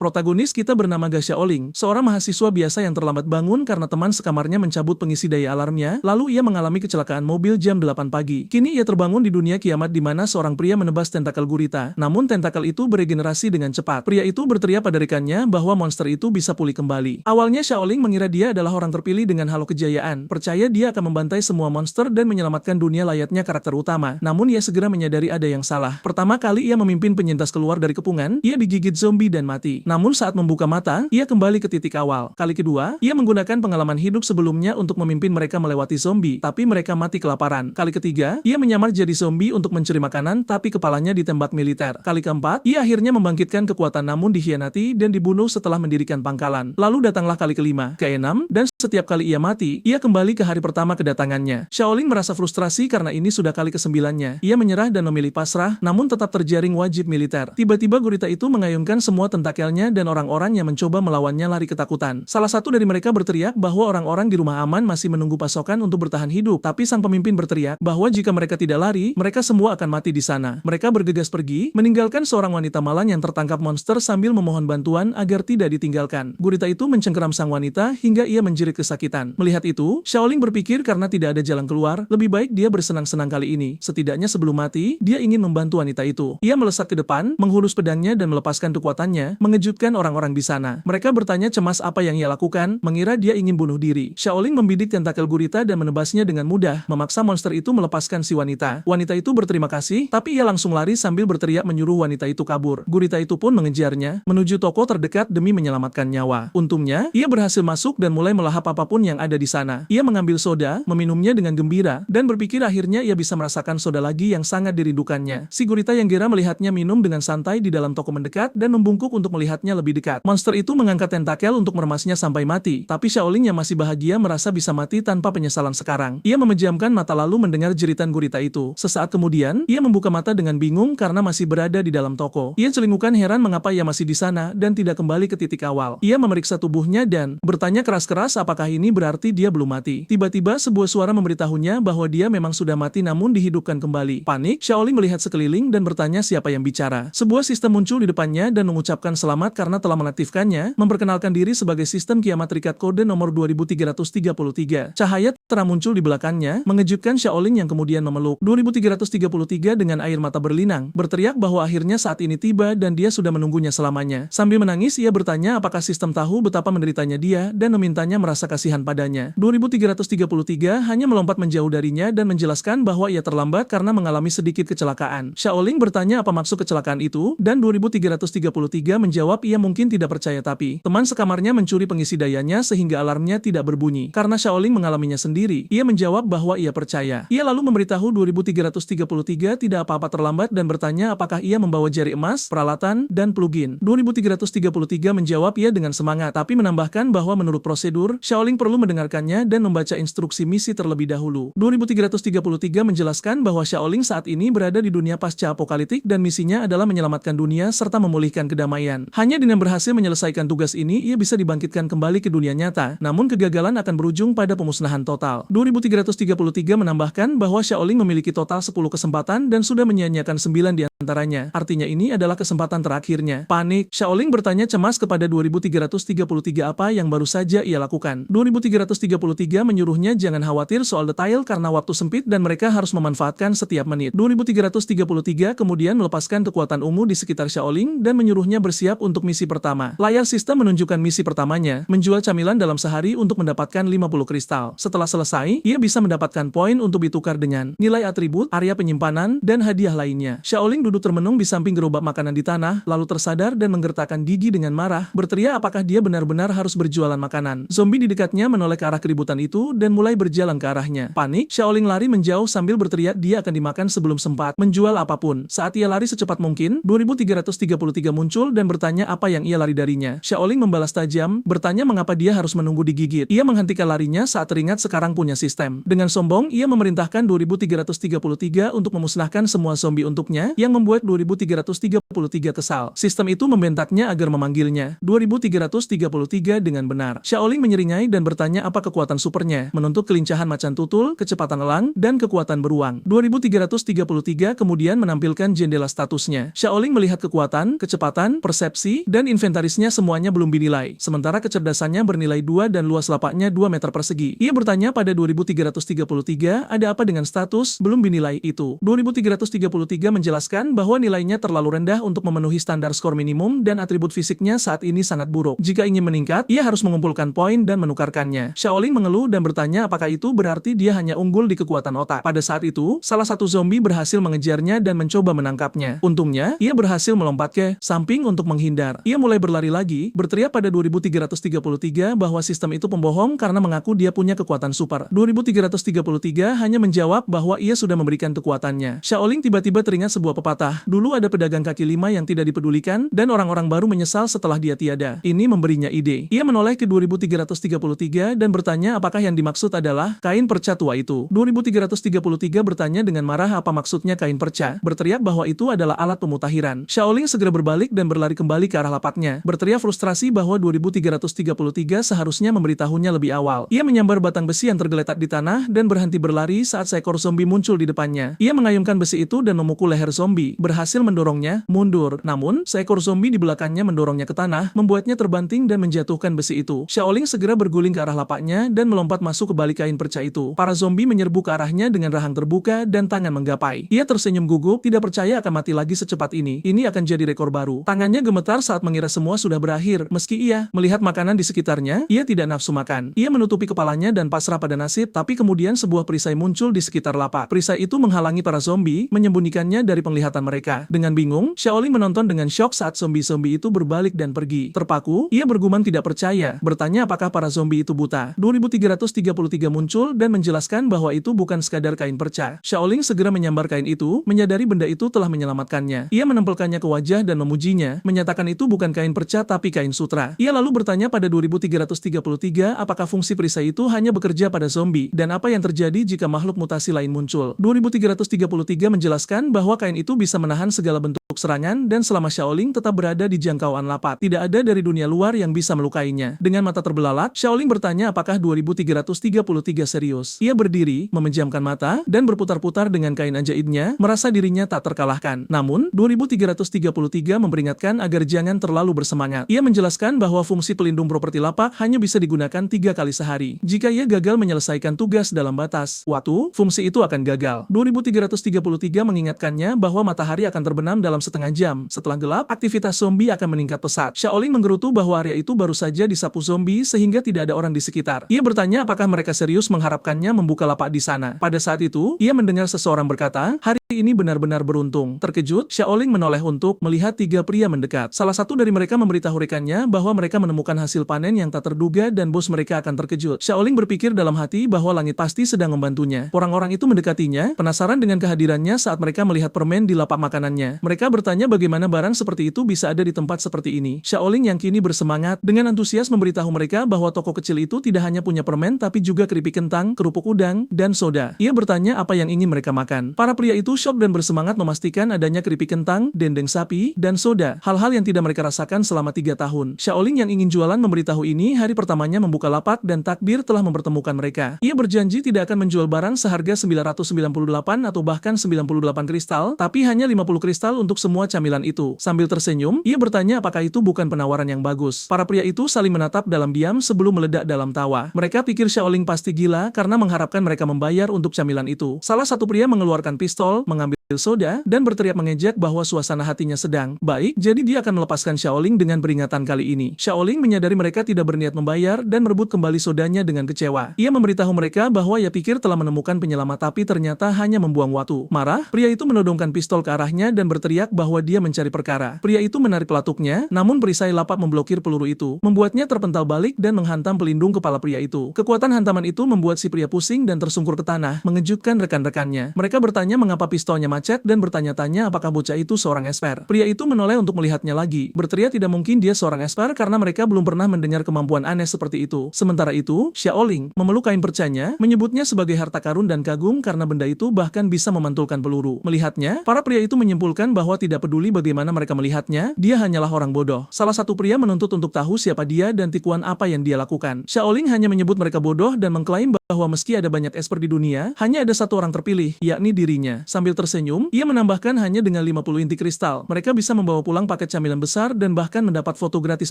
Protagonis kita bernama Ga Xiaoling, seorang mahasiswa biasa yang terlambat bangun karena teman sekamarnya mencabut pengisi daya alarmnya, lalu ia mengalami kecelakaan mobil jam 8 pagi. Kini ia terbangun di dunia kiamat di mana seorang pria menebas tentakel gurita, namun tentakel itu beregenerasi dengan cepat. Pria itu berteriak pada rekannya bahwa monster itu bisa pulih kembali. Awalnya Xiaoling mengira dia adalah orang terpilih dengan halo kejayaan, percaya dia akan membantai semua monster dan menyelamatkan dunia layaknya karakter utama. Namun ia segera menyadari ada yang salah. Pertama kali ia memimpin penyintas keluar dari kepungan, ia digigit zombie dan mati. Namun saat membuka mata, ia kembali ke titik awal. Kali kedua, ia menggunakan pengalaman hidup sebelumnya untuk memimpin mereka melewati zombie, tapi mereka mati kelaparan. Kali ketiga, ia menyamar jadi zombie untuk mencuri makanan, tapi kepalanya ditembak militer. Kali keempat, ia akhirnya membangkitkan kekuatan namun dikhianati dan dibunuh setelah mendirikan pangkalan. Lalu datanglah kali kelima, keenam, dan setiap kali ia mati, ia kembali ke hari pertama kedatangannya. Xiaoling merasa frustrasi karena ini sudah kali kesembilannya. Ia menyerah dan memilih pasrah, namun tetap terjaring wajib militer. Tiba-tiba gurita itu mengayunkan semua tentakelnya dan orang-orang yang mencoba melawannya lari ketakutan. Salah satu dari mereka berteriak bahwa orang-orang di rumah aman masih menunggu pasokan untuk bertahan hidup, tapi sang pemimpin berteriak bahwa jika mereka tidak lari, mereka semua akan mati di sana. Mereka bergegas pergi, meninggalkan seorang wanita malang yang tertangkap monster sambil memohon bantuan agar tidak ditinggalkan. Gurita itu mencengkeram sang wanita hingga ia menjerit kesakitan. Melihat itu, Xiaoling berpikir karena tidak ada jalan keluar, lebih baik dia bersenang-senang kali ini. Setidaknya sebelum mati, dia ingin membantu wanita itu. Ia melesat ke depan, menghunus pedangnya dan melepaskan kekuatannya, mengejutkan orang-orang di sana. Mereka bertanya cemas apa yang ia lakukan, mengira dia ingin bunuh diri. Xiaoling membidik tentakel gurita dan menebasnya dengan mudah, memaksa monster itu melepaskan si wanita. Wanita itu berterima kasih, tapi ia langsung lari sambil berteriak menyuruh wanita itu kabur. Gurita itu pun mengejarnya, menuju toko terdekat demi menyelamatkan nyawa. Untungnya, ia berhasil masuk dan mulai melahap apapun yang ada di sana. Ia mengambil soda, meminumnya dengan gembira, dan berpikir akhirnya ia bisa merasakan soda lagi yang sangat dirindukannya. Si gurita yang gera melihatnya minum dengan santai di dalam toko mendekat dan membungkuk untuk melihatnya lebih dekat. Monster itu mengangkat tentakel untuk meremasnya sampai mati, tapi Xiaoling yang masih bahagia merasa bisa mati tanpa penyesalan sekarang. Ia memejamkan mata lalu mendengar jeritan gurita itu. Sesaat kemudian, ia membuka mata dengan bingung karena masih berada di dalam toko. Ia celingukan heran mengapa ia masih di sana dan tidak kembali ke titik awal. Ia memeriksa tubuhnya dan bertanya keras-keras apakah ini berarti dia belum mati. Tiba-tiba sebuah suara memberitahunya bahwa dia memang sudah mati namun dihidupkan kembali. Panik, Xiaoling melihat sekeliling dan bertanya siapa yang bicara. Sebuah sistem muncul di depannya dan mengucapkan selamat karena telah mengaktifkannya, memperkenalkan diri sebagai sistem kiamat terikat kode nomor 2333. Cahaya terang muncul di belakangnya, mengejutkan Xiaoling yang kemudian memeluk 2333 dengan air mata berlinang, berteriak bahwa akhirnya saat ini tiba dan dia sudah menunggunya selamanya. Sambil menangis, ia bertanya apakah sistem tahu betapa menderitanya dia dan memintanya merasa kasihan padanya. 2333 hanya melompat menjauh darinya dan menjelaskan bahwa ia terlambat karena mengalami sedikit kecelakaan. Xiaoling bertanya apa maksud kecelakaan itu, dan 2333 menjawab ia mungkin tidak percaya tapi teman sekamarnya mencuri pengisi dayanya sehingga alarmnya tidak berbunyi. Karena Xiaoling mengalaminya sendiri, ia menjawab bahwa ia percaya. Ia lalu memberitahu 2333 tidak apa-apa terlambat dan bertanya apakah ia membawa jari emas, peralatan, dan plugin. 2333 menjawab ia dengan semangat, tapi menambahkan bahwa menurut prosedur, Xiaoling perlu mendengarkannya dan membaca instruksi misi terlebih dahulu. 2333 menjelaskan bahwa Xiaoling saat ini berada di dunia pasca apokaliptik dan misinya adalah menyelamatkan dunia serta memulihkan kedamaian. Hanya dengan berhasil menyelesaikan tugas ini, ia bisa dibangkitkan kembali ke dunia nyata, namun kegagalan akan berujung pada pemusnahan total. 2333 menambahkan bahwa Xiaoling memiliki total 10 kesempatan dan sudah menyia-nyiakan 9 di antaranya. Artinya ini adalah kesempatan terakhirnya. Panik, Xiaoling bertanya cemas kepada 2333 apa yang baru saja ia lakukan. 2333 menyuruhnya jangan khawatir soal detail karena waktu sempit dan mereka harus memanfaatkan setiap menit. 2333 kemudian melepaskan kekuatan ungu di sekitar Xiaoling dan menyuruhnya bersiap untuk misi pertama. Layar sistem menunjukkan misi pertamanya, menjual camilan dalam sehari untuk mendapatkan 50 kristal. Setelah selesai, ia bisa mendapatkan poin untuk ditukar dengan nilai atribut, area penyimpanan, dan hadiah lainnya. Xiaoling duduk termenung di samping gerobak makanan di tanah, lalu tersadar dan menggertakkan gigi dengan marah, berteriak apakah dia benar-benar harus berjualan makanan. Zombie di dekatnya menoleh ke arah keributan itu dan mulai berjalan ke arahnya. Panik, Xiaoling lari menjauh sambil berteriak dia akan dimakan sebelum sempat menjual apapun. Saat ia lari secepat mungkin, 2333 muncul dan bertanya apa yang ia lari darinya. Xiaoling membalas tajam, bertanya mengapa dia harus menunggu digigit. Ia menghentikan larinya saat teringat sekarang punya sistem. Dengan sombong, ia memerintahkan 2333 untuk memusnahkan semua zombie untuknya, yang membuat 2333 kesal. Sistem itu membentaknya agar memanggilnya 2333 dengan benar. Xiaoling menyeringai menyeringai dan bertanya apa kekuatan supernya, menuntut kelincahan macan tutul, kecepatan elang, dan kekuatan beruang. 2333 kemudian menampilkan jendela statusnya. Xiaoling melihat kekuatan, kecepatan, persepsi, dan inventarisnya semuanya belum dinilai. Sementara kecerdasannya bernilai 2 dan luas lapaknya 2 meter persegi. Ia bertanya pada 2333, ada apa dengan status belum dinilai itu? 2333 menjelaskan bahwa nilainya terlalu rendah untuk memenuhi standar skor minimum dan atribut fisiknya saat ini sangat buruk. Jika ingin meningkat, ia harus mengumpulkan poin dan menukarkannya. Xiaoling mengeluh dan bertanya apakah itu berarti dia hanya unggul di kekuatan otak. Pada saat itu, salah satu zombie berhasil mengejarnya dan mencoba menangkapnya. Untungnya, ia berhasil melompat ke samping untuk menghindar. Ia mulai berlari lagi, berteriak pada 2333 bahwa sistem itu pembohong karena mengaku dia punya kekuatan super. 2333 hanya menjawab bahwa ia sudah memberikan kekuatannya. Xiaoling tiba-tiba teringat sebuah pepatah. Dulu ada pedagang kaki lima yang tidak dipedulikan, dan orang-orang baru menyesal setelah dia tiada. Ini memberinya ide. Ia menoleh ke 2333 dan bertanya apakah yang dimaksud adalah kain perca tua itu. 2333 bertanya dengan marah apa maksudnya kain perca, berteriak bahwa itu adalah alat pemutahiran. Xiaoling segera berbalik dan berlari kembali ke arah lapaknya, berteriak frustrasi bahwa 2333 seharusnya memberitahunya lebih awal. Ia menyambar batang besi yang tergeletak di tanah dan berhenti berlari saat seekor zombie muncul di depannya. Ia mengayunkan besi itu dan memukul leher zombie, berhasil mendorongnya mundur. Namun, seekor zombie di belakangnya mendorongnya ke tanah, membuatnya terbanting dan menjatuhkan besi itu. Xiaoling segera berguling ke arah lapaknya dan melompat masuk ke balik kain perca itu. Para zombie menyerbu ke arahnya dengan rahang terbuka dan tangan menggapai. Ia tersenyum gugup, tidak percaya akan mati lagi secepat ini. Ini akan jadi rekor baru. Tangannya gemetar saat mengira semua sudah berakhir. Meski ia melihat makanan di sekitarnya, ia tidak nafsu makan. Ia menutupi kepalanya dan pasrah pada nasib, tapi kemudian sebuah perisai muncul di sekitar lapak. Perisai itu menghalangi para zombie, menyembunyikannya dari penglihatan mereka. Dengan bingung, Xiaoling menonton dengan syok saat zombie-zombie itu berbalik dan pergi. Terpaku, ia bergumam tidak percaya, bertanya apakah para zombie itu buta. 2333 muncul dan menjelaskan bahwa itu bukan sekadar kain perca. Xiaoling segera menyambar kain itu, menyadari benda itu telah menyelamatkannya. Ia menempelkannya ke wajah dan memujinya, menyatakan itu bukan kain perca tapi kain sutra. Ia lalu bertanya pada 2333 apakah fungsi perisai itu hanya bekerja pada zombie, dan apa yang terjadi jika makhluk mutasi lain muncul. 2333 menjelaskan bahwa kain itu bisa menahan segala bentuk serangan dan selama Xiaoling tetap berada di jangkauan lapak, tidak ada dari dunia luar yang bisa melukainya. Dengan mata terbelalak, Xiaoling bertanya apakah 2333 serius. Ia berdiri, memejamkan mata, dan berputar-putar dengan kain ajaibnya, merasa dirinya tak terkalahkan. Namun, 2333 memperingatkan agar jangan terlalu bersemangat. Ia menjelaskan bahwa fungsi pelindung properti lapak hanya bisa digunakan 3 kali sehari. Jika ia gagal menyelesaikan tugas dalam batas waktu, fungsi itu akan gagal. 2333 mengingatkannya bahwa matahari akan terbenam dalam setengah jam. Setelah gelap, aktivitas zombie akan meningkat pesat. Xiaoling menggerutu bahwa area itu baru saja disapu zombie sehingga tidak ada orang di sekitar. Ia bertanya apakah mereka serius mengharapkannya membuka lapak di sana. Pada saat itu, ia mendengar seseorang berkata, hari ini benar-benar beruntung. Terkejut, Xiaoling menoleh untuk melihat 3 pria mendekat. Salah satu dari mereka memberitahu rekannya bahwa mereka menemukan hasil panen yang tak terduga dan bos mereka akan terkejut. Xiaoling berpikir dalam hati bahwa langit pasti sedang membantunya. Orang-orang itu mendekatinya, penasaran dengan kehadirannya saat mereka melihat permen di lapak makanannya. Mereka bertanya bagaimana barang seperti itu bisa ada di tempat seperti ini. Xiaoling yang kini bersemangat, dengan antusias memberitahu mereka bahwa toko kecil itu tidak hanya punya permen tapi juga keripik kentang, kerupuk udang, dan soda. Ia bertanya apa yang ingin mereka makan. Para pria itu syok dan bersemangat memastikan adanya keripik kentang, dendeng sapi, dan soda. Hal-hal yang tidak mereka rasakan selama 3 tahun. Xiaoling yang ingin jualan memberitahu ini hari pertamanya membuka lapak dan takbir telah mempertemukan mereka. Ia berjanji tidak akan menjual barang seharga 998 atau bahkan 98 kristal, tapi hanya 50 kristal untuk semua camilan itu. Sambil tersenyum, ia bertanya apakah itu bukan penawaran yang bagus. Para pria itu saling menatap dalam diam sebelum meledak dalam tawa. Mereka pikir Xiaoling pasti gila karena mengharapkan mereka membayar untuk camilan itu. Salah satu pria mengeluarkan pistol, mengambil soda, dan berteriak mengejek bahwa suasana hatinya sedang baik, jadi dia akan melepaskan Xiaoling dengan peringatan kali ini. Xiaoling menyadari mereka tidak berniat membayar dan merebut kembali sodanya dengan kecewa. Ia memberitahu mereka bahwa ia pikir telah menemukan penyelamat tapi ternyata hanya membuang waktu. Marah, pria itu menodongkan pistol ke arahnya dan berteriak bahwa dia mencari perkara. Pria itu menarik pelatuknya, namun perisai lapak memblokir peluru itu, membuatnya terpental balik dan menghantam pelindung kepala pria itu. Kekuatan hantaman itu membuat si pria pusing dan tersungkur ke tanah, mengejutkan rekan-rekannya. Mereka bertanya mengapa pistolnya mati. macet dan bertanya-tanya apakah bocah itu seorang esper. Pria itu menoleh untuk melihatnya lagi, berteriak tidak mungkin dia seorang esper karena mereka belum pernah mendengar kemampuan aneh seperti itu. Sementara itu, Xiaoling memeluk kain percanya, menyebutnya sebagai harta karun dan kagum karena benda itu bahkan bisa memantulkan peluru. Melihatnya, para pria itu menyimpulkan bahwa tidak peduli bagaimana mereka melihatnya, dia hanyalah orang bodoh. Salah satu pria menuntut untuk tahu siapa dia dan tikuan apa yang dia lakukan. Xiaoling hanya menyebut mereka bodoh dan mengklaim bahwa meski ada banyak esper di dunia, hanya ada satu orang terpilih, yakni dirinya. Sambil tersenyum, ia menambahkan hanya dengan 50 inti kristal, mereka bisa membawa pulang paket camilan besar dan bahkan mendapat foto gratis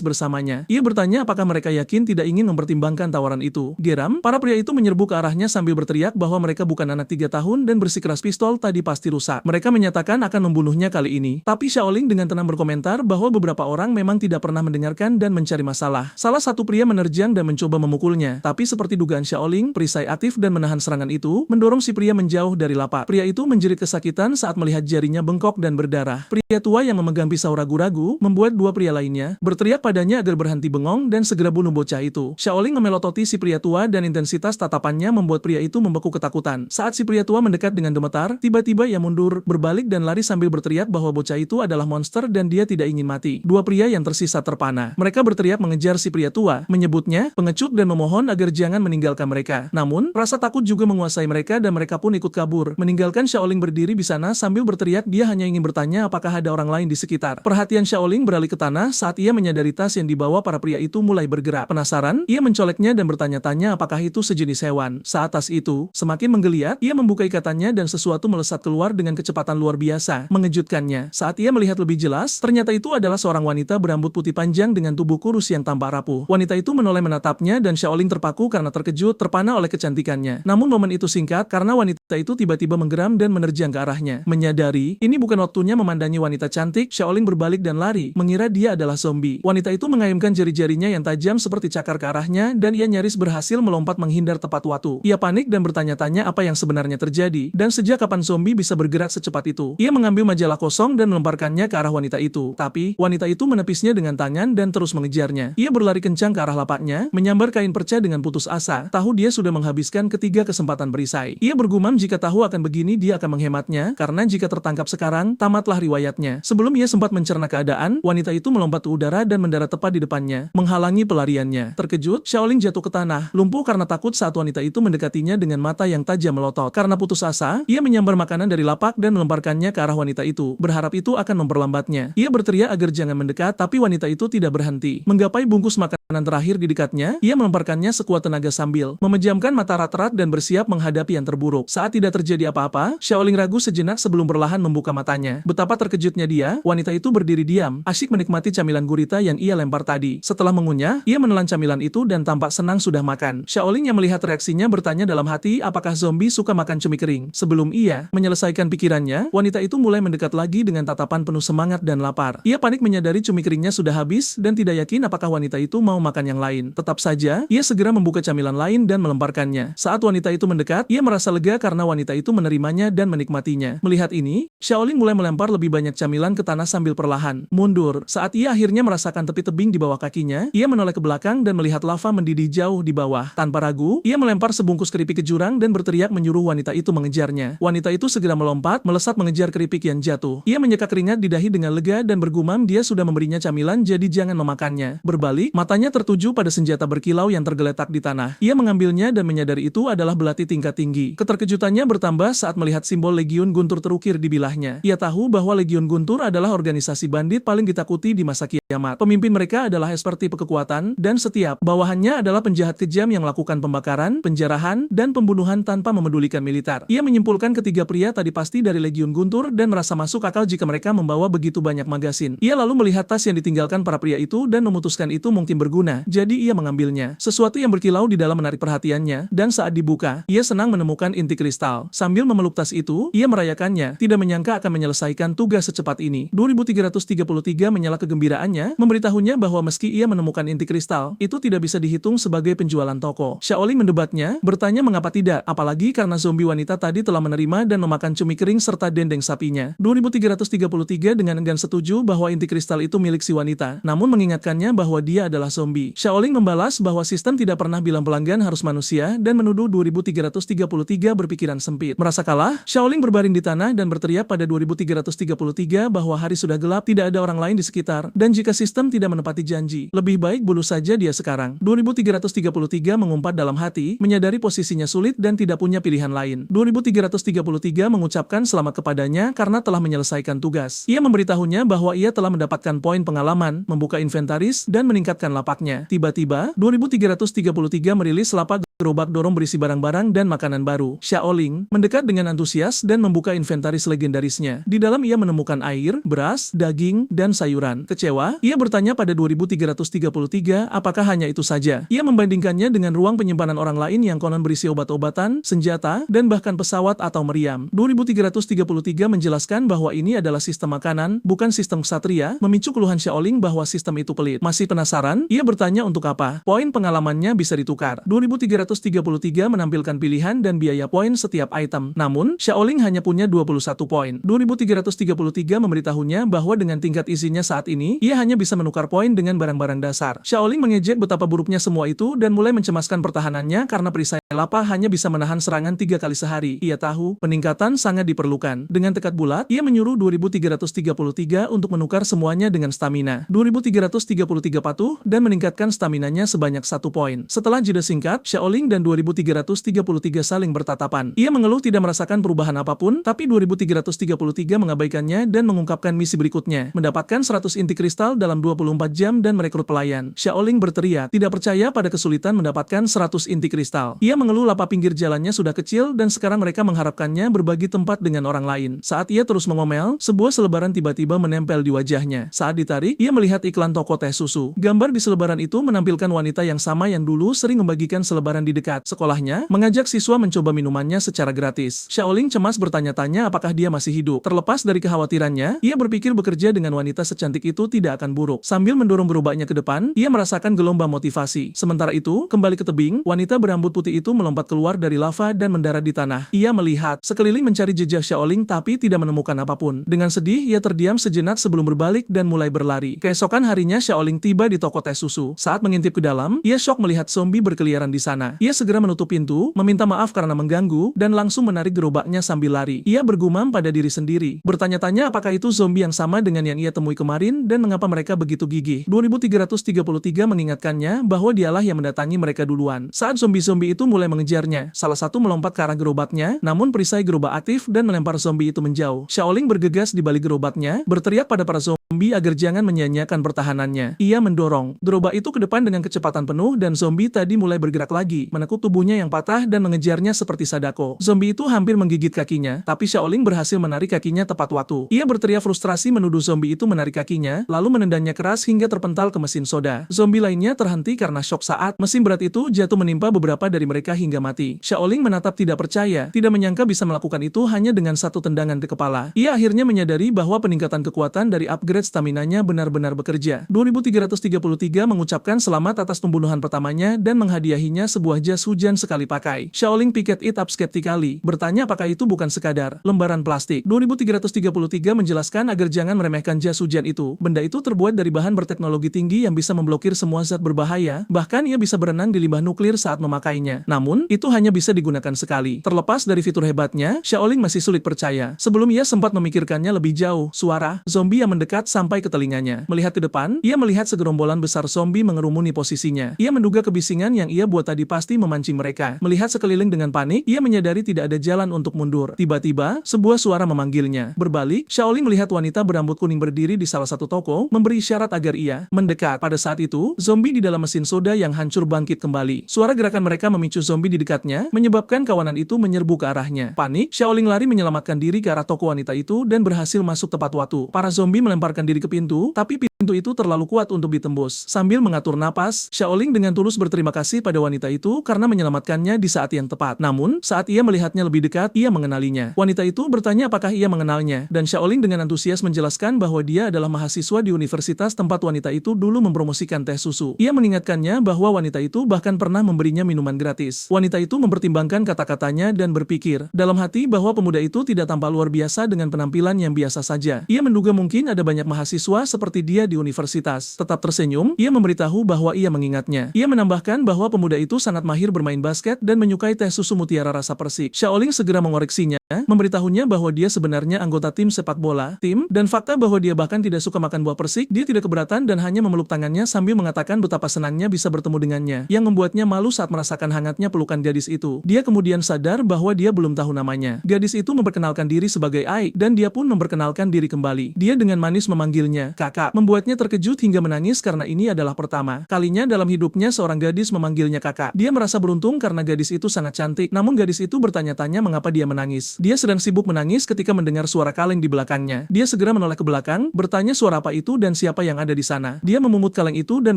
bersamanya. Ia bertanya apakah mereka yakin tidak ingin mempertimbangkan tawaran itu. Geram, para pria itu menyerbu ke arahnya sambil berteriak bahwa mereka bukan anak 3 tahun dan bersikeras pistol tadi pasti rusak. Mereka menyatakan akan membunuhnya kali ini. Tapi Xiaoling dengan tenang berkomentar bahwa beberapa orang memang tidak pernah mendengarkan dan mencari masalah. Salah satu pria menerjang dan mencoba memukulnya, tapi seperti dugaan Xiaoling, perisai aktif dan menahan serangan itu, mendorong si pria menjauh dari lapak. Pria itu menjerit kesakitan saat melihat jarinya bengkok dan berdarah. Pria tua yang memegang pisau ragu-ragu, membuat dua pria lainnya berteriak padanya agar berhenti bengong dan segera bunuh bocah itu. Xiaoling memelototi si pria tua dan intensitas tatapannya membuat pria itu membeku ketakutan. Saat si pria tua mendekat dengan gemetar, tiba-tiba ia mundur, berbalik dan lari sambil berteriak bahwa bocah itu adalah monster dan dia tidak ingin mati. Dua pria yang tersisa terpana. Mereka berteriak mengejar si pria tua, menyebutnya pengecut dan memohon agar jangan meninggalkan mereka. Namun, rasa takut juga menguasai mereka dan mereka pun ikut kabur, meninggalkan Xiaoling berdiri di sana sambil berteriak dia hanya ingin bertanya apakah ada orang lain di sekitar. Perhatian Xiaoling beralih ke tanah saat ia menyadari tas yang dibawa para pria itu mulai bergerak. Penasaran, ia mencoleknya dan bertanya-tanya apakah itu sejenis hewan. Saat tas itu semakin menggeliat, ia membuka ikatannya dan sesuatu melesat keluar dengan kecepatan luar biasa, mengejutkannya. Saat ia melihat lebih jelas, ternyata itu adalah seorang wanita berambut putih panjang dengan tubuh kurus yang tampak rapuh. Wanita itu menoleh menatapnya dan Xiaoling terpaku karena terkejut, terpana oleh kecantikannya. Namun momen itu singkat karena wanita itu tiba-tiba menggeram dan menerjang ke arahnya. Menyadari ini bukan waktunya memandangi wanita cantik, Xiaoling berbalik dan lari, mengira dia adalah zombie. Wanita itu mengayunkan jari-jarinya yang tajam seperti cakar ke arahnya dan ia nyaris berhasil melompat menghindar tepat waktu. Ia panik dan bertanya-tanya apa yang sebenarnya terjadi dan sejak kapan zombie bisa bergerak secepat itu. Ia mengambil majalah kosong dan melemparkannya ke arah wanita itu. Tapi wanita itu menepisnya dengan tangan dan terus mengejarnya. Ia berlari kencang ke arah lapaknya, menyambar kain perca dengan putus asa. Tahu dia sudah menghabiskan ketiga kesempatan berisai. Ia bergumam jika tahu akan begini dia akan menghematnya, karena jika tertangkap sekarang, tamatlah riwayatnya. Sebelum ia sempat mencerna keadaan, wanita itu melompat ke udara dan mendarat tepat di depannya, menghalangi pelariannya. Terkejut, Xiaoling jatuh ke tanah, lumpuh karena takut saat wanita itu mendekatinya dengan mata yang tajam melotot. Karena putus asa, ia menyambar makanan dari lapak dan melemparkannya ke arah wanita itu, berharap itu akan memperlambatnya. Ia berteriak agar jangan mendekat, tapi wanita itu tidak berhenti. Menggapai bungkus makanan terakhir di dekatnya, ia melemparkannya sekuat tenaga sambil memejamkan mata rat-rat dan bersiap menghadapi yang terburuk. Saat tidak terjadi apa-apa, Xiaoling ragu sejenak sebelum perlahan membuka matanya. Betapa terkejutnya dia, wanita itu berdiri diam, asyik menikmati camilan gurita yang ia lempar tadi. Setelah mengunyah, ia menelan camilan itu dan tampak senang sudah makan. Xiaoling yang melihat reaksinya bertanya dalam hati apakah zombie suka makan cumi kering. Sebelum ia menyelesaikan pikirannya, wanita itu mulai mendekat lagi dengan tatapan penuh semangat dan lapar. Ia panik menyadari cumi keringnya sudah habis dan tidak yakin apakah wanita itu mau makan yang lain. Tetap saja, ia segera membuka camilan lain dan melemparkannya. Saat wanita itu mendekat, ia merasa lega karena wanita itu menerimanya dan menikmatinya. Melihat ini, Xiaoling mulai melempar lebih banyak camilan ke tanah sambil perlahan mundur. Saat ia akhirnya merasakan tepi tebing di bawah kakinya, ia menoleh ke belakang dan melihat lava mendidih jauh di bawah. Tanpa ragu, ia melempar sebungkus keripik ke jurang dan berteriak menyuruh wanita itu mengejarnya. Wanita itu segera melompat, melesat mengejar keripik yang jatuh. Ia menyeka keringat di dahi dengan lega dan bergumam dia sudah memberinya camilan jadi jangan memakannya. Berbalik, matanya tertuju pada senjata berkilau yang tergeletak di tanah. Ia mengambilnya dan menyadari itu adalah belati tingkat tinggi. Keterkejutannya bertambah saat melihat simbol Legiun Guntur terukir di bilahnya. Ia tahu bahwa Legiun Guntur adalah organisasi bandit paling ditakuti di masa kiamat. Pemimpin mereka adalah esper tipe kekuatan, dan setiap bawahannya adalah penjahat kejam yang melakukan pembakaran, penjarahan, dan pembunuhan tanpa memedulikan militer. Ia menyimpulkan ketiga pria tadi pasti dari Legiun Guntur dan merasa masuk akal jika mereka membawa begitu banyak magasin. Ia lalu melihat tas yang ditinggalkan para pria itu dan memutuskan itu mungkin berguna, jadi ia mengambilnya. Sesuatu yang berkilau di dalam menarik perhatiannya, dan saat dibuka, ia senang menemukan inti kristal. Sambil memeluk tas itu, ia merayakannya, tidak menyangka akan menyelesaikan tugas secepat ini. 2333 menyala kegembiraannya Selanjutnya, memberitahunya bahwa meski ia menemukan inti kristal, itu tidak bisa dihitung sebagai penjualan toko. Xiaoling mendebatnya, bertanya mengapa tidak, apalagi karena zombie wanita tadi telah menerima dan memakan cumi kering serta dendeng sapinya. 2333 dengan enggan setuju bahwa inti kristal itu milik si wanita, namun mengingatkannya bahwa dia adalah zombie. Xiaoling membalas bahwa sistem tidak pernah bilang pelanggan harus manusia dan menuduh 2333 berpikiran sempit. Merasa kalah, Xiaoling berbaring di tanah dan berteriak pada 2333 bahwa hari sudah gelap, tidak ada orang lain di sekitar, dan jika sistem tidak menepati janji, lebih baik bunuh saja dia sekarang. 2333 mengumpat dalam hati, menyadari posisinya sulit dan tidak punya pilihan lain. 2333 mengucapkan selamat kepadanya karena telah menyelesaikan tugas. Ia memberitahunya bahwa ia telah mendapatkan poin pengalaman, membuka inventaris, dan meningkatkan lapaknya. Tiba-tiba, 2333 merilis lapak gerobak dorong berisi barang-barang dan makanan baru. Xiaoling mendekat dengan antusias dan membuka inventaris legendarisnya. Di dalam ia menemukan air, beras, daging, dan sayuran. Kecewa, ia bertanya pada 2333 apakah hanya itu saja. Ia membandingkannya dengan ruang penyimpanan orang lain yang konon berisi obat-obatan, senjata, dan bahkan pesawat atau meriam. 2333 menjelaskan bahwa ini adalah sistem makanan, bukan sistem ksatria, memicu keluhan Xiaoling bahwa sistem itu pelit. Masih penasaran? Ia bertanya untuk apa. Poin pengalamannya bisa ditukar. 2333 menampilkan pilihan dan biaya poin setiap item. Namun, Xiaoling hanya punya 21 poin. 2333 memberitahunya bahwa dengan tingkat isinya saat ini, ia hanya bisa menukar poin dengan barang-barang dasar. Xiaoling mengejek betapa buruknya semua itu dan mulai mencemaskan pertahanannya karena perisai lapa hanya bisa menahan serangan 3 kali sehari. Ia tahu, peningkatan sangat diperlukan. Dengan tekad bulat, ia menyuruh 2333 untuk menukar semuanya dengan stamina. 2333 patuh dan meningkatkan staminanya sebanyak 1 poin. Setelah jeda singkat, Xiaoling dan 2333 saling bertatapan. Ia mengeluh tidak merasakan perubahan apapun, tapi 2333 mengabaikannya dan mengungkapkan misi berikutnya, mendapatkan 100 inti kristal dalam 24 jam dan merekrut pelayan. Xiaoling berteriak, tidak percaya pada kesulitan mendapatkan 100 inti kristal. Ia mengeluh lapak pinggir jalannya sudah kecil dan sekarang mereka mengharapkannya berbagi tempat dengan orang lain. Saat ia terus mengomel, sebuah selebaran tiba-tiba menempel di wajahnya. Saat ditarik, ia melihat iklan toko teh susu. Gambar di selebaran itu menampilkan wanita yang sama yang dulu sering membagikan selebaran di dekat sekolahnya, mengajak siswa mencoba minumannya secara gratis. Xiaoling cemas bertanya-tanya apakah dia masih hidup. Terlepas dari kekhawatirannya, ia berpikir bekerja dengan wanita secantik itu tidak akan buruk. Sambil mendorong gerobaknya ke depan, ia merasakan gelombang motivasi. Sementara itu, kembali ke tebing, wanita berambut putih itu melompat keluar dari lava dan mendarat di tanah. Ia melihat sekeliling mencari jejak Xiaoling tapi tidak menemukan apapun. Dengan sedih, ia terdiam sejenak sebelum berbalik dan mulai berlari. Keesokan harinya, Xiaoling tiba di toko teh susu. Saat mengintip ke dalam, ia syok melihat zombie berkeliaran di sana. Ia segera menutup pintu, meminta maaf karena mengganggu, dan langsung menarik gerobaknya sambil lari. Ia bergumam pada diri sendiri, bertanya-tanya apakah itu zombie yang sama dengan yang ia temui kemarin dan mengapa mereka begitu gigih. 2333 mengingatkannya bahwa dialah yang mendatangi mereka duluan. Saat zombie-zombie itu mulai mengejarnya, salah satu melompat ke arah gerobaknya, namun perisai gerobak aktif dan melempar zombie itu menjauh. Xiaoling bergegas di balik gerobaknya, berteriak pada para zombie agar jangan menyia-nyiakan pertahanannya. Ia mendorong gerobak itu ke depan dengan kecepatan penuh dan zombie tadi mulai bergerak lagi, menekuk tubuhnya yang patah dan mengejarnya seperti Sadako. Zombie itu hampir menggigit kakinya, tapi Xiaoling berhasil menarik kakinya tepat waktu. Ia berteriak frustrasi menuduh zombie itu menarik kakinya, lalu menendangnya keras hingga terpental ke mesin soda. Zombie lainnya terhenti karena syok saat mesin berat itu jatuh menimpa beberapa dari mereka hingga mati. Xiaoling menatap tidak percaya, tidak menyangka bisa melakukan itu hanya dengan satu tendangan ke kepala. Ia akhirnya menyadari bahwa peningkatan kekuatan dari upgrade staminanya benar-benar bekerja. 2333 mengucapkan selamat atas pembunuhan pertamanya dan menghadiahinya sebuah jas hujan sekali pakai. Xiaoling picked it up skeptically, bertanya apakah itu bukan sekadar lembaran plastik. 2333 menjelaskan agar jangan meremehkan jas hujan itu. Benda itu terbuat dari bahan berteknologi tinggi yang bisa memblokir semua zat berbahaya, bahkan ia bisa berenang di limbah nuklir saat memakainya. Namun, itu hanya bisa digunakan sekali. Terlepas dari fitur hebatnya, Xiaoling masih sulit percaya. Sebelum ia sempat memikirkannya lebih jauh, suara zombie yang mendekat sampai ke telinganya. Melihat ke depan, ia melihat segerombolan besar zombie mengerumuni posisinya. Ia menduga kebisingan yang ia buat tadi pasti memancing mereka. Melihat sekeliling dengan panik, ia menyadari tidak ada jalan untuk mundur. Tiba-tiba, sebuah suara memanggilnya. Berbalik, Xiaoling melihat wanita berambut kuning berdiri di salah satu toko, memberi isyarat agar ia mendekat. Pada saat itu, zombie di dalam mesin soda yang hancur bangkit kembali. Suara gerakan mereka memicu zombie di dekatnya, menyebabkan kawanan itu menyerbu ke arahnya. Panik, Xiaoling lari menyelamatkan diri ke arah toko wanita itu dan berhasil masuk tepat waktu. Para zombie melemparkan melemparkan diri ke pintu, tapi pintu itu terlalu kuat untuk ditembus. Sambil mengatur napas, Xiaoling dengan tulus berterima kasih pada wanita itu karena menyelamatkannya di saat yang tepat. Namun, saat ia melihatnya lebih dekat, ia mengenalinya. Wanita itu bertanya apakah ia mengenalnya, dan Xiaoling dengan antusias menjelaskan bahwa dia adalah mahasiswa di universitas tempat wanita itu dulu mempromosikan teh susu. Ia mengingatkannya bahwa wanita itu bahkan pernah memberinya minuman gratis. Wanita itu mempertimbangkan kata-katanya dan berpikir dalam hati bahwa pemuda itu tidak tampak luar biasa dengan penampilan yang biasa saja. Ia menduga mungkin ada banyak mahasiswa seperti dia di universitas. Tetap tersenyum, ia memberitahu bahwa ia mengingatnya. Ia menambahkan bahwa pemuda itu sangat mahir bermain basket dan menyukai teh susu mutiara rasa persik. Xiaoling segera mengoreksinya, memberitahunya bahwa dia sebenarnya anggota tim sepak bola, dan fakta bahwa dia bahkan tidak suka makan buah persik. Dia tidak keberatan dan hanya memeluk tangannya sambil mengatakan betapa senangnya bisa bertemu dengannya, yang membuatnya malu saat merasakan hangatnya pelukan gadis itu. Dia kemudian sadar bahwa dia belum tahu namanya. Gadis itu memperkenalkan diri sebagai Ai, dan dia pun memperkenalkan diri kembali. Dia dengan manis memanggilnya kakak, membuatnya terkejut hingga menangis karena ini adalah pertama kalinya dalam hidupnya seorang gadis memanggilnya kakak. Dia merasa beruntung karena gadis itu sangat cantik, namun gadis itu bertanya-tanya mengapa dia menangis. Dia sedang sibuk menangis ketika mendengar suara kaleng di belakangnya. Dia segera menoleh ke belakang, bertanya suara apa itu dan siapa yang ada di sana. Dia memungut kaleng itu dan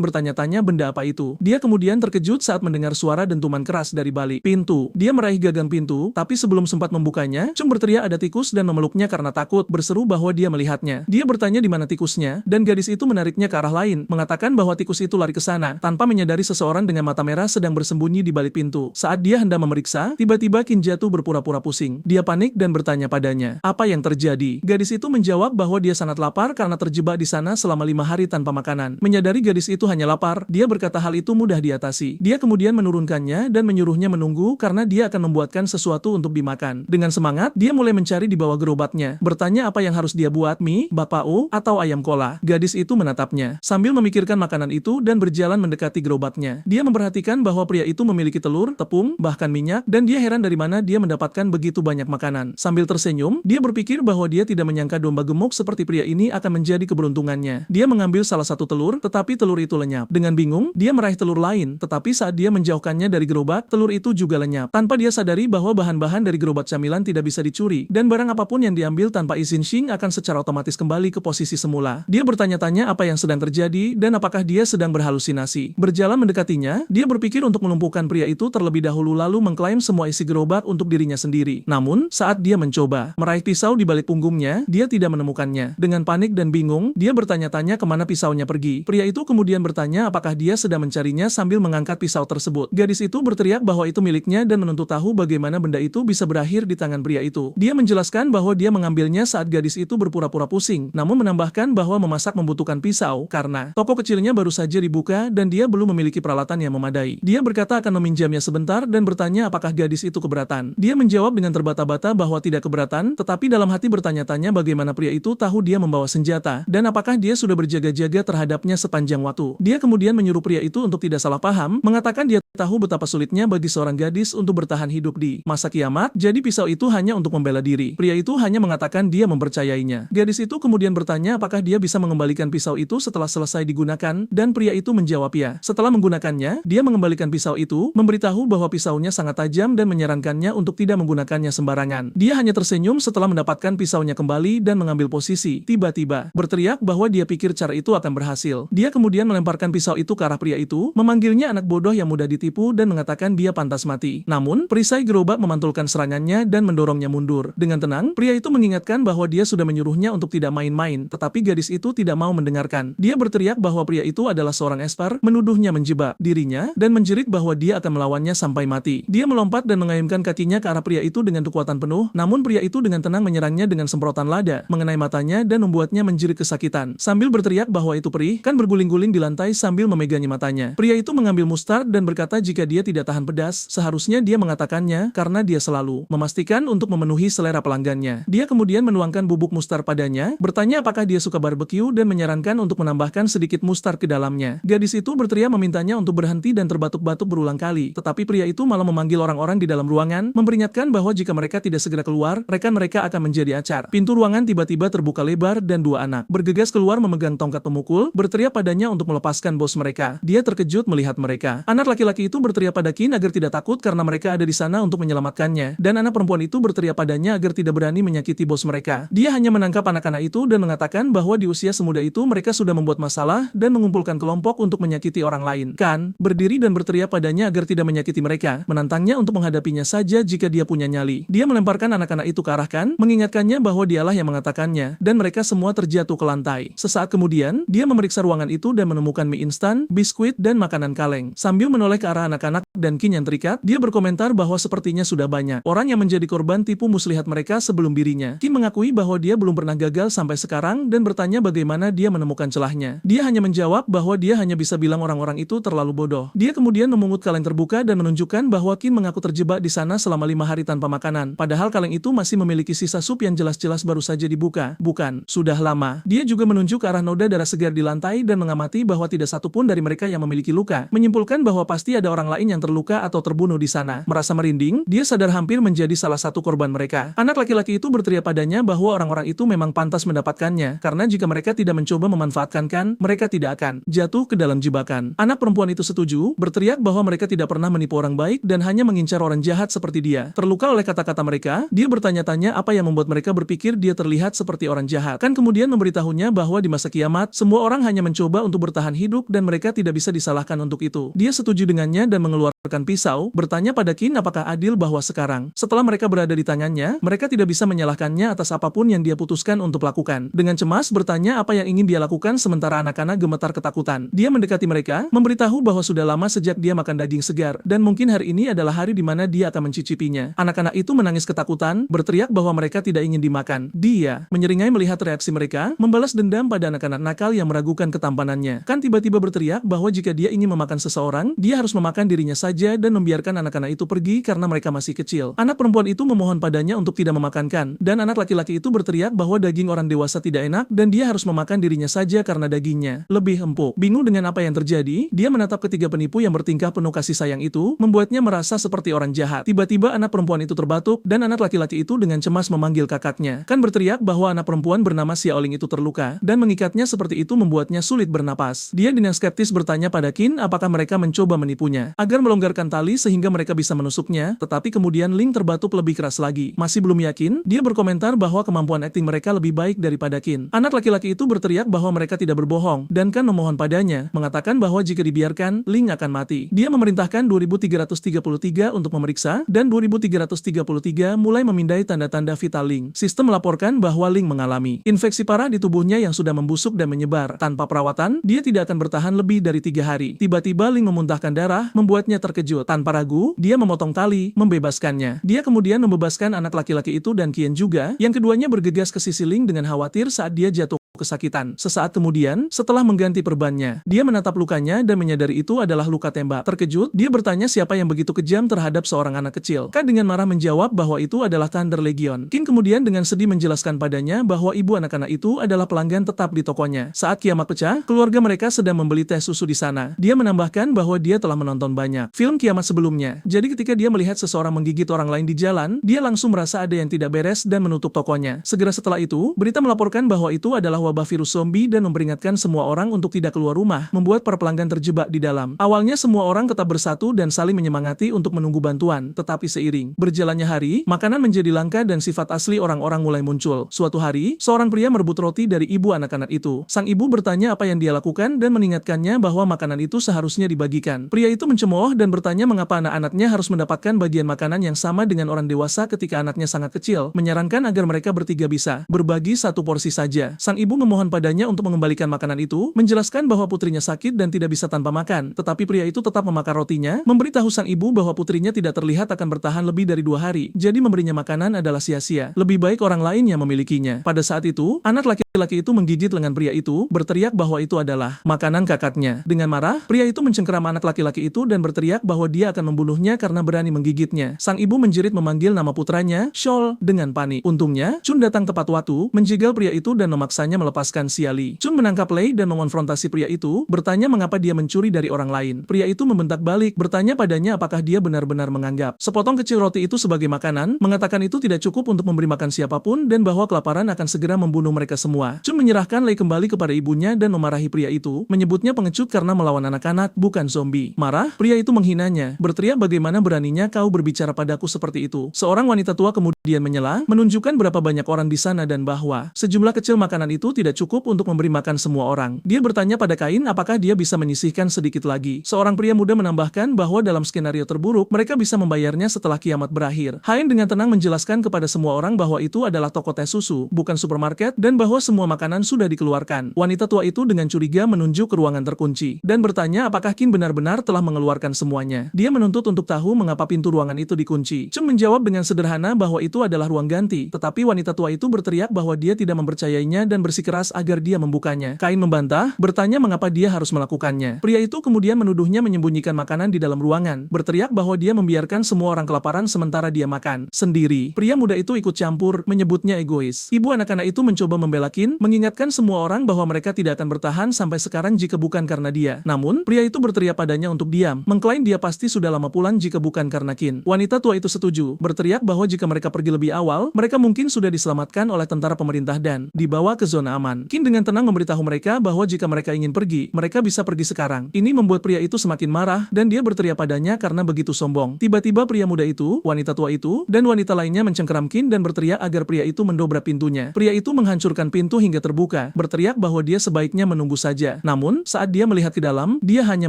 bertanya-tanya benda apa itu. Dia kemudian terkejut saat mendengar suara dentuman keras dari balik pintu. Dia meraih gagang pintu, tapi sebelum sempat membukanya, Chung berteriak ada tikus dan memeluknya karena takut, berseru bahwa dia melihatnya. Dia bertanya di mana tikusnya, dan gadis itu menariknya ke arah lain, mengatakan bahwa tikus itu lari ke sana, tanpa menyadari seseorang dengan mata merah sedang bersembunyi di balik pintu. Saat dia hendak memeriksa, tiba-tiba Qin jatuh berpura-pura pusing. Dia panik dan bertanya padanya, apa yang terjadi? Gadis itu menjawab bahwa dia sangat lapar karena terjebak di sana selama 5 hari tanpa makanan. Menyadari gadis itu hanya lapar, dia berkata hal itu mudah diatasi. Dia kemudian menurunkannya dan menyuruhnya menunggu karena dia akan membuatkan sesuatu untuk dimakan. Dengan semangat, dia mulai mencari di bawah gerobaknya, bertanya apa yang harus dia buat, mie, bakpao, atau ayam kola. Gadis itu menatapnya, sambil memikirkan makanan itu dan berjalan mendekati gerobaknya. Dia memperhatikan bahwa pria itu memiliki telur, tepung, bahkan minyak, dan dia heran dari mana dia mendapatkan begitu banyak makanan. Sambil tersenyum, dia berpikir bahwa dia tidak menyangka domba gemuk seperti pria ini akan menjadi keberuntungannya. Dia mengambil salah satu telur, tetapi telur itu lenyap. Dengan bingung, dia meraih telur lain, tetapi saat dia menjauhkannya dari gerobak, telur itu juga lenyap. Tanpa dia sadari bahwa bahan-bahan dari gerobak camilan tidak bisa dicuri, dan barang apapun yang diambil tanpa izin Xing akan secara otomatis kembali ke posisi semula. Dia bertanya-tanya apa yang sedang terjadi dan apakah dia sedang berhalusinasi. Berjalan mendekatinya, dia berpikir untuk melumpuhkan pria itu terlebih dahulu lalu mengklaim semua isi gerobak untuk dirinya sendiri. Namun, saat dia mencoba meraih pisau di balik punggungnya, dia tidak menemukannya. Dengan panik dan bingung, dia bertanya-tanya kemana pisaunya pergi. Pria itu kemudian bertanya apakah dia sedang mencarinya sambil mengangkat pisau tersebut. Gadis itu berteriak bahwa itu miliknya dan menuntut tahu bagaimana benda itu bisa berakhir di tangan pria itu. Dia menjelaskan bahwa dia mengambilnya saat gadis itu berpura-pura pusing, namun menambahkan bahwa memasak membutuhkan pisau karena toko kecilnya baru saja dibuka dan dia belum memiliki peralatan yang memadai. Dia berkata akan meminjamnya sebentar dan bertanya apakah gadis itu keberatan. Dia menjawab dengan terbata-bata bahwa tidak keberatan, tetapi dalam hati bertanya-tanya bagaimana pria itu tahu dia membawa senjata dan apakah dia sudah berjaga-jaga terhadapnya sepanjang waktu. Dia kemudian menyuruh pria itu untuk tidak salah paham, mengatakan dia tahu betapa sulitnya bagi seorang gadis untuk bertahan hidup di masa kiamat, jadi pisau itu hanya untuk membela diri. Pria itu hanya mengatakan dia mempercayainya. Gadis itu kemudian bertanya apakah dia bisa mengembalikan pisau itu setelah selesai digunakan, dan pria itu menjawab ya. Setelah menggunakannya, dia mengembalikan pisau itu, memberitahu bahwa pisaunya sangat tajam dan menyarankannya untuk tidak menggunakannya sembarangan. Dia hanya tersenyum setelah mendapatkan pisaunya kembali dan mengambil posisi. Tiba-tiba, berteriak bahwa dia pikir cara itu akan berhasil. Dia kemudian melemparkan pisau itu ke arah pria itu, memanggilnya anak bodoh yang mudah ditipu dan mengatakan dia pantas mati. Namun, perisai gerobak memantulkan serangannya dan mendorongnya mundur. Dengan tenang, pria itu mengingatkan bahwa dia sudah menyuruhnya untuk tidak main-main, tetapi gadis itu tidak mau mendengarkan. Dia berteriak bahwa pria itu adalah seorang esper, menuduhnya menjebak dirinya, dan menjerit bahwa dia akan melawannya sampai mati. Dia melompat dan mengayunkan kakinya ke arah pria itu dengan kekuatan penuh, namun pria itu dengan tenang menyerangnya dengan semprotan lada, mengenai matanya dan membuatnya menjerit kesakitan. Sambil berteriak bahwa itu perih, kan berguling-guling di lantai sambil memegangi matanya. Pria itu mengambil mustard dan berkata jika dia tidak tahan pedas, seharusnya dia mengatakannya karena dia selalu memastikan untuk memenuhi selera pelanggannya. Dia kemudian menuangkan bubuk mustard padanya, bertanya apakah dia suka barbecue dan menyarankan untuk menambahkan sedikit mustard ke dalamnya. Gadis itu berteriak memintanya untuk berhenti dan terbatuk-batuk berulang kali, tetapi pria itu malah memanggil orang-orang di dalam ruangan, memperingatkan bahwa jika mereka tidak segera keluar, rekan mereka akan menjadi acar. Pintu ruangan tiba-tiba terbuka lebar dan dua anak bergegas keluar memegang tongkat pemukul, berteriak padanya untuk melepaskan bos mereka. Dia terkejut melihat mereka. Anak laki-laki itu berteriak pada Qin agar tidak takut karena mereka ada di sana untuk menyelamatkannya, dan anak perempuan itu berteriak padanya agar tidak berani menyakiti bos mereka. Dia hanya menangkap anak-anak itu dan mengatakan mengatakan bahwa di usia semuda itu mereka sudah membuat masalah dan mengumpulkan kelompok untuk menyakiti orang lain. Kan berdiri dan berteriak padanya agar tidak menyakiti mereka, menantangnya untuk menghadapinya saja jika dia punya nyali. Dia melemparkan anak-anak itu ke arah Kan, mengingatkannya bahwa dialah yang mengatakannya, dan mereka semua terjatuh ke lantai. Sesaat kemudian, dia memeriksa ruangan itu dan menemukan mie instan, biskuit, dan makanan kaleng. Sambil menoleh ke arah anak-anak dan Kin yang terikat, dia berkomentar bahwa sepertinya sudah banyak orang yang menjadi korban tipu muslihat mereka sebelum dirinya. Kin mengakui bahwa dia belum pernah gagal sampai sekarang dan bertanya bagaimana dia menemukan celahnya. Dia hanya menjawab bahwa dia hanya bisa bilang orang-orang itu terlalu bodoh. Dia kemudian memungut kaleng terbuka dan menunjukkan bahwa Kin mengaku terjebak di sana selama 5 hari tanpa makanan. Padahal kaleng itu masih memiliki sisa sup yang jelas-jelas baru saja dibuka. Bukan, sudah lama. Dia juga menunjuk ke arah noda darah segar di lantai dan mengamati bahwa tidak satupun dari mereka yang memiliki luka. Menyimpulkan bahwa pasti ada orang lain yang terluka atau terbunuh di sana. Merasa merinding, dia sadar hampir menjadi salah satu korban mereka. Anak laki-laki itu berteriak padanya bahwa orang-orang itu memang pantas mendapatkannya, karena jika mereka tidak mencoba memanfaatkan Kan, mereka tidak akan jatuh ke dalam jebakan. Anak perempuan itu setuju, berteriak bahwa mereka tidak pernah menipu orang baik dan hanya mengincar orang jahat seperti dia. Terluka oleh kata-kata mereka, dia bertanya-tanya apa yang membuat mereka berpikir dia terlihat seperti orang jahat. Kan kemudian memberitahunya bahwa di masa kiamat, semua orang hanya mencoba untuk bertahan hidup dan mereka tidak bisa disalahkan untuk itu. Dia setuju dengannya dan mengeluarkan pisau, bertanya pada Kin apakah adil bahwa sekarang, setelah mereka berada di tangannya, mereka tidak bisa menyalahkannya atas apapun yang dia putuskan untuk lakukan. Dengan cemas bertanya apa yang ingin dia lakukan sementara anak-anak gemetar ketakutan. Dia mendekati mereka, memberitahu bahwa sudah lama sejak dia makan daging segar, dan mungkin hari ini adalah hari di mana dia akan mencicipinya. Anak-anak itu menangis ketakutan, berteriak bahwa mereka tidak ingin dimakan. Dia menyeringai melihat reaksi mereka, membalas dendam pada anak-anak nakal yang meragukan ketampanannya. Kan tiba-tiba berteriak bahwa jika dia ingin memakan seseorang, dia harus memakan dirinya saja dan membiarkan anak-anak itu pergi karena mereka masih kecil. Anak perempuan itu memohon padanya untuk tidak memakan Kan, dan anak laki-laki itu berteriak bahwa daging orang dewasa tidak enak dan dia harus memakan dirinya saja karena dagingnya lebih empuk. Bingung dengan apa yang terjadi, dia menatap ketiga penipu yang bertingkah penuh kasih sayang itu, membuatnya merasa seperti orang jahat. Tiba-tiba anak perempuan itu terbatuk dan anak laki-laki itu dengan cemas memanggil kakaknya. Kan berteriak bahwa anak perempuan bernama Xiaoling itu terluka dan mengikatnya seperti itu membuatnya sulit bernapas. Dia dengan skeptis bertanya pada Kin apakah mereka mencoba menipunya agar melonggarkan tali sehingga mereka bisa menusuknya, tetapi kemudian Ling terbatuk lebih keras lagi. Masih belum yakin, dia berkomentar bahwa kemampuan akting mereka lebih baik daripada Kin. Anak laki-laki itu berteriak bahwa mereka tidak berbohong dan Kan memohon padanya, mengatakan bahwa jika dibiarkan, Ling akan mati. Dia memerintahkan 2333 untuk memeriksa dan 2333 mulai memindai tanda-tanda vital Ling. Sistem melaporkan bahwa Ling mengalami infeksi parah di tubuhnya yang sudah membusuk dan menyebar. Tanpa perawatan, dia tidak akan bertahan lebih dari 3 hari. Tiba-tiba Ling memuntahkan darah, membuatnya terkejut. Tanpa ragu, dia memotong tali, membebaskannya. Dia kemudian membebaskan anak laki-laki itu dan Qian juga, yang keduanya bergegas ke sisi Ling dengan khawatir saat dia jatuh kesakitan. Sesaat kemudian, setelah mengganti perbannya, dia menatap lukanya dan menyadari itu adalah luka tembak. Terkejut, dia bertanya siapa yang begitu kejam terhadap seorang anak kecil. Kan dengan marah menjawab bahwa itu adalah Thunder Legion. Kin kemudian dengan sedih menjelaskan padanya bahwa ibu anak-anak itu adalah pelanggan tetap di tokonya. Saat kiamat pecah, keluarga mereka sedang membeli teh susu di sana. Dia menambahkan bahwa dia telah menonton banyak film kiamat sebelumnya. Jadi ketika dia melihat seseorang menggigit orang lain di jalan, dia langsung merasa ada yang tidak beres dan menutup tokonya. Segera setelah itu, berita melaporkan bahwa itu adalah wabah virus zombie dan memperingatkan semua orang untuk tidak keluar rumah, membuat para pelanggan terjebak di dalam. Awalnya semua orang tetap bersatu dan saling menyemangati untuk menunggu bantuan, tetapi seiring berjalannya hari, makanan menjadi langka dan sifat asli orang-orang mulai muncul. Suatu hari, seorang pria merebut roti dari ibu anak-anak itu. Sang ibu bertanya apa yang dia lakukan dan mengingatkannya bahwa makanan itu seharusnya dibagikan. Pria itu mencemooh dan bertanya mengapa anak-anaknya harus mendapatkan bagian makanan yang sama dengan orang dewasa ketika anaknya sangat kecil, menyarankan agar mereka bertiga bisa berbagi satu porsi saja. Sang ibu memohon padanya untuk mengembalikan makanan itu, menjelaskan bahwa putrinya sakit dan tidak bisa tanpa makan, tetapi pria itu tetap memakan rotinya, memberitahu sang ibu bahwa putrinya tidak terlihat akan bertahan lebih dari 2 hari, jadi memberinya makanan adalah sia-sia. Lebih baik orang lain yang memilikinya. Pada saat itu, anak laki-laki itu menggigit lengan pria itu, berteriak bahwa itu adalah makanan kakaknya. Dengan marah, pria itu mencengkeram anak laki-laki itu dan berteriak bahwa dia akan membunuhnya karena berani menggigitnya. Sang ibu menjerit memanggil nama putranya, Shol, dengan panik. Untungnya, Chun datang tepat waktu, menjegal pria itu dan memaksanya melepaskan Xiali. Chun menangkap Lei dan mengonfrontasi pria itu, bertanya mengapa dia mencuri dari orang lain. Pria itu membentak balik, bertanya padanya apakah dia benar-benar menganggap sepotong kecil roti itu sebagai makanan, mengatakan itu tidak cukup untuk memberi makan siapapun dan bahwa kelaparan akan segera membunuh mereka semua. Chun menyerahkan Lei kembali kepada ibunya dan memarahi pria itu, menyebutnya pengecut karena melawan anak-anak, bukan zombie. Marah, pria itu menghinanya, berteriak bagaimana beraninya kau berbicara padaku seperti itu. Seorang wanita tua kemudian menyela, menunjukkan berapa banyak orang di sana dan bahwa sejumlah kecil makanan itu tidak cukup untuk memberi makan semua orang. Dia bertanya pada Kain apakah dia bisa menyisihkan sedikit lagi. Seorang pria muda menambahkan bahwa dalam skenario terburuk, mereka bisa membayarnya setelah kiamat berakhir. Hain dengan tenang menjelaskan kepada semua orang bahwa itu adalah toko teh susu, bukan supermarket, dan bahwa semua makanan sudah dikeluarkan. Wanita tua itu dengan curiga menunjuk ke ruangan terkunci, dan bertanya apakah Qin benar-benar telah mengeluarkan semuanya. Dia menuntut untuk tahu mengapa pintu ruangan itu dikunci. Chung menjawab dengan sederhana bahwa itu adalah ruang ganti, tetapi wanita tua itu berteriak bahwa dia tidak mempercayainya dan bersikeras agar dia membukanya. Kain membantah, bertanya mengapa dia harus melakukannya. Pria itu kemudian menuduhnya menyembunyikan makanan di dalam ruangan, berteriak bahwa dia membiarkan semua orang kelaparan sementara dia makan sendiri. Pria muda itu ikut campur, menyebutnya egois. Ibu anak-anak itu mencoba membela Qin, mengingatkan semua orang bahwa mereka tidak akan bertahan sampai sekarang jika bukan karena dia. Namun, pria itu berteriak padanya untuk diam, mengklaim dia pasti sudah lama pulang jika bukan karena Qin. Wanita tua itu setuju, berteriak bahwa jika mereka pergi lebih awal, mereka mungkin sudah diselamatkan oleh tentara pemerintah dan dibawa ke zona aman. Qin dengan tenang memberitahu mereka bahwa jika mereka ingin pergi, mereka bisa pergi sekarang. Ini membuat pria itu semakin marah, dan dia berteriak padanya karena begitu sombong. Tiba-tiba pria muda itu, wanita tua itu, dan wanita lainnya mencengkeram Qin dan berteriak agar pria itu mendobrak pintunya. Pria itu menghancurkan pintu hingga terbuka, berteriak bahwa dia sebaiknya menunggu saja. Namun, saat dia melihat ke dalam, dia hanya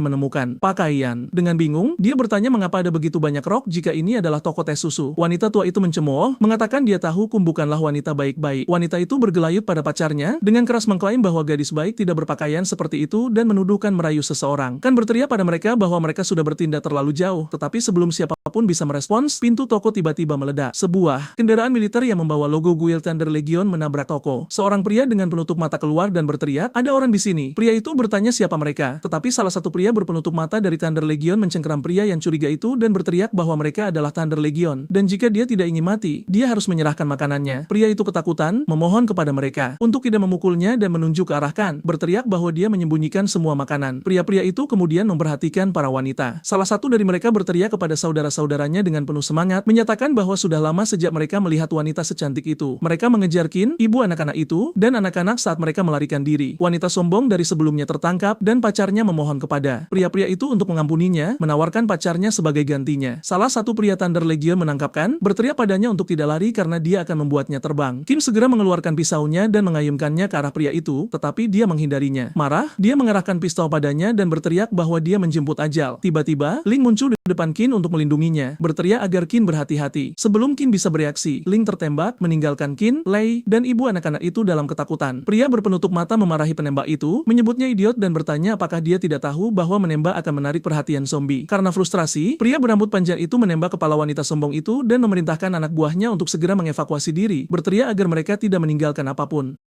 menemukan pakaian. Dengan bingung, dia bertanya mengapa ada begitu banyak rok jika ini adalah toko teh susu. Wanita tua itu mencemooh, mengatakan dia tahu Kum bukanlah wanita baik-baik. Wanita itu bergelayut pada pacarnya, dengan keras mengklaim bahwa gadis baik tidak berpakaian seperti itu dan menuduhkan merayu seseorang. Kan berteriak pada mereka bahwa mereka sudah bertindak terlalu jauh, tetapi sebelum siapapun bisa merespons, pintu toko tiba-tiba meledak. Sebuah kendaraan militer yang membawa logo Guild Thunder Legion menabrak toko. Seorang pria dengan penutup mata keluar dan berteriak, "Ada orang di sini." Pria itu bertanya siapa mereka, tetapi salah satu pria berpenutup mata dari Thunder Legion mencengkeram pria yang curiga itu dan berteriak bahwa mereka adalah Thunder Legion, dan jika dia tidak ingin mati, dia harus menyerahkan makanannya. Pria itu ketakutan, memohon kepada mereka untuk tidak memukulnya dan menunjuk ke arah Kan, berteriak bahwa dia menyembunyikan semua makanan. Pria-pria itu kemudian memperhatikan para wanita. Salah satu dari mereka berteriak kepada saudara-saudaranya dengan penuh semangat, menyatakan bahwa sudah lama sejak mereka melihat wanita secantik itu. Mereka mengejar Qin, ibu anak-anak itu, dan anak-anak saat mereka melarikan diri. Wanita sombong dari sebelumnya tertangkap, dan pacarnya memohon kepada pria-pria itu untuk mengampuninya, menawarkan pacarnya sebagai gantinya. Salah satu pria Thunder Legion menangkap Kan, berteriak padanya untuk tidak lari karena dia akan membuatnya terbang. Kim segera mengeluarkan pisaunya dan mengayunkannya ke arah pria itu, tetapi dia menghindarinya. Marah, dia mengerahkan pistol padanya dan berteriak bahwa dia menjemput ajal. Tiba-tiba, Ling muncul di depan Qin untuk melindunginya, berteriak agar Qin berhati-hati. Sebelum Qin bisa bereaksi, Ling tertembak, meninggalkan Qin, Lei, dan ibu anak-anak itu dalam ketakutan. Pria berpenutup mata memarahi penembak itu, menyebutnya idiot dan bertanya apakah dia tidak tahu bahwa menembak akan menarik perhatian zombie. Karena frustrasi, pria berambut panjang itu menembak kepala wanita sombong itu dan memerintahkan anak buahnya untuk segera mengevakuasi diri, berteriak agar mereka tidak meninggalkan apapun.